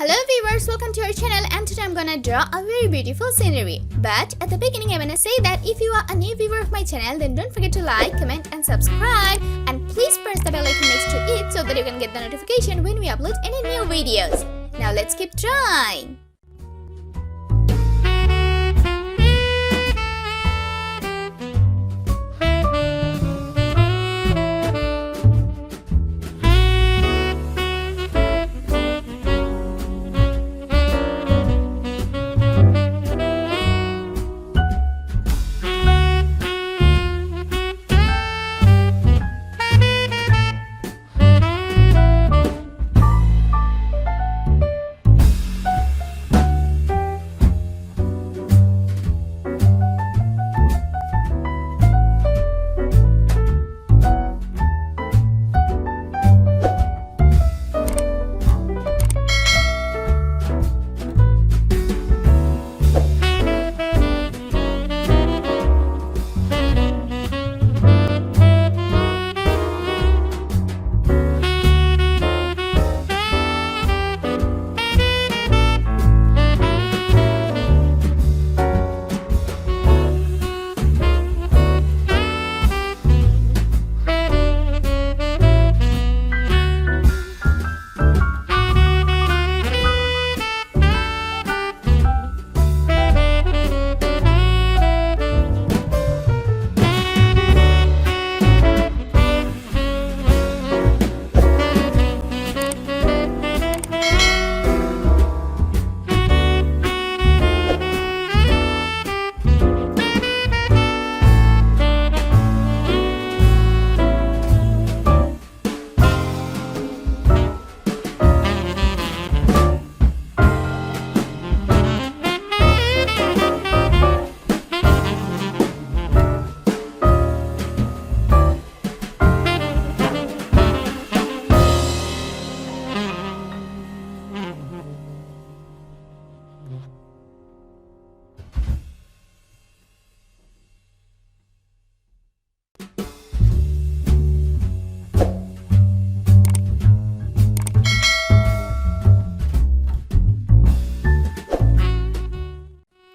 Hello viewers, welcome to our channel, and today I'm gonna draw a very beautiful scenery. But at the beginning I wanna say that if you are a new viewer of my channel, then don't forget to like, comment and subscribe, and please press the bell icon next to it so that you can get the notification when we upload any new videos. Now let's keep drawing.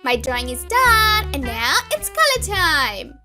My drawing is done, and now it's color time!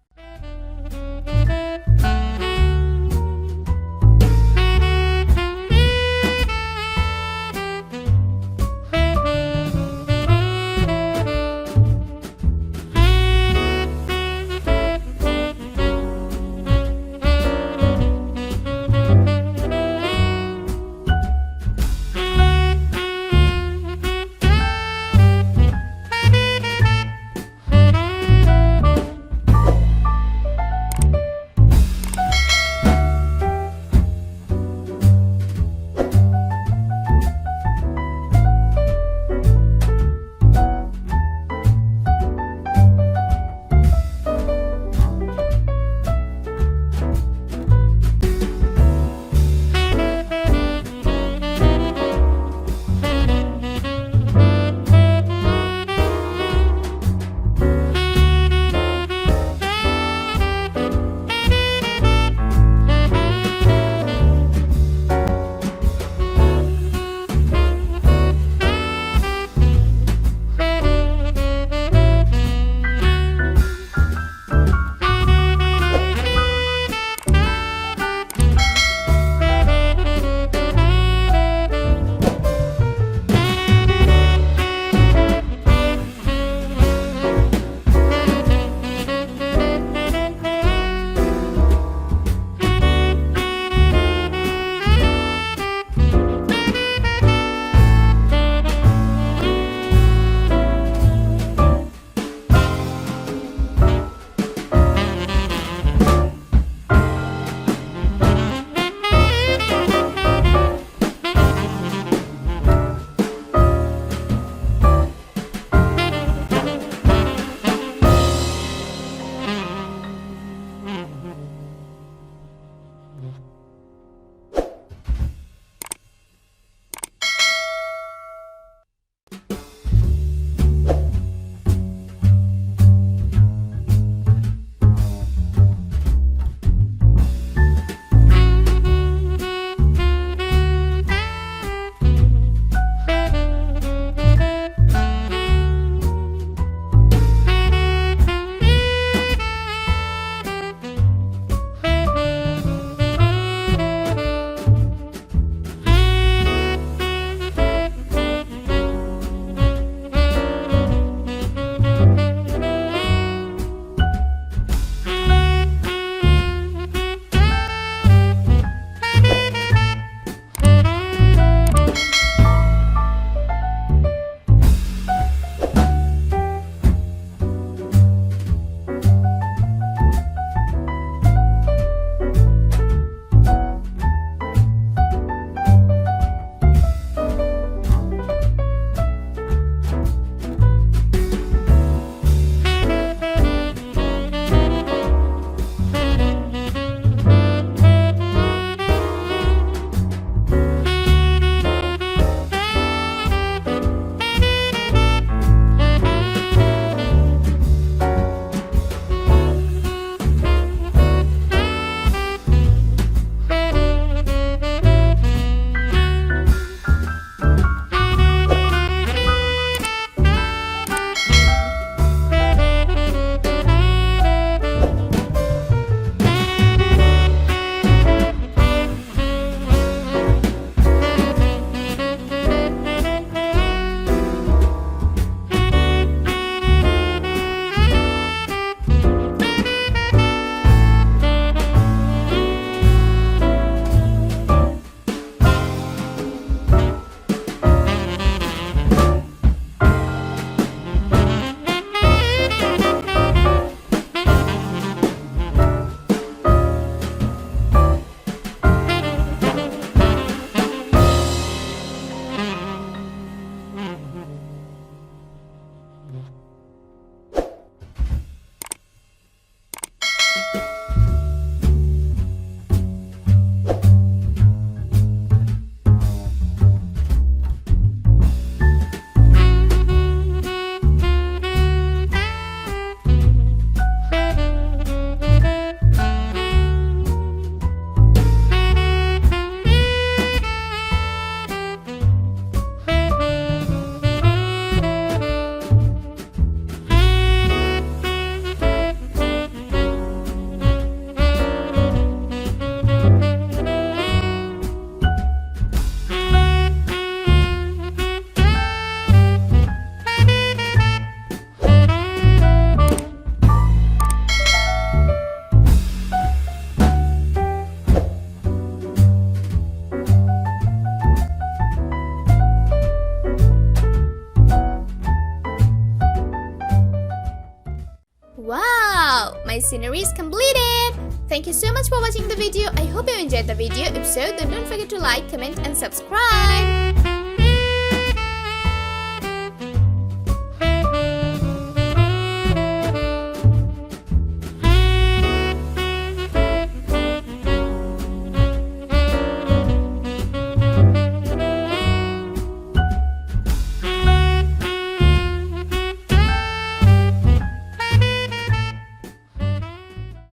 my scenery is completed. Thank you so much for watching the video. I hope you enjoyed the video. If so, then don't forget to like, comment and subscribe.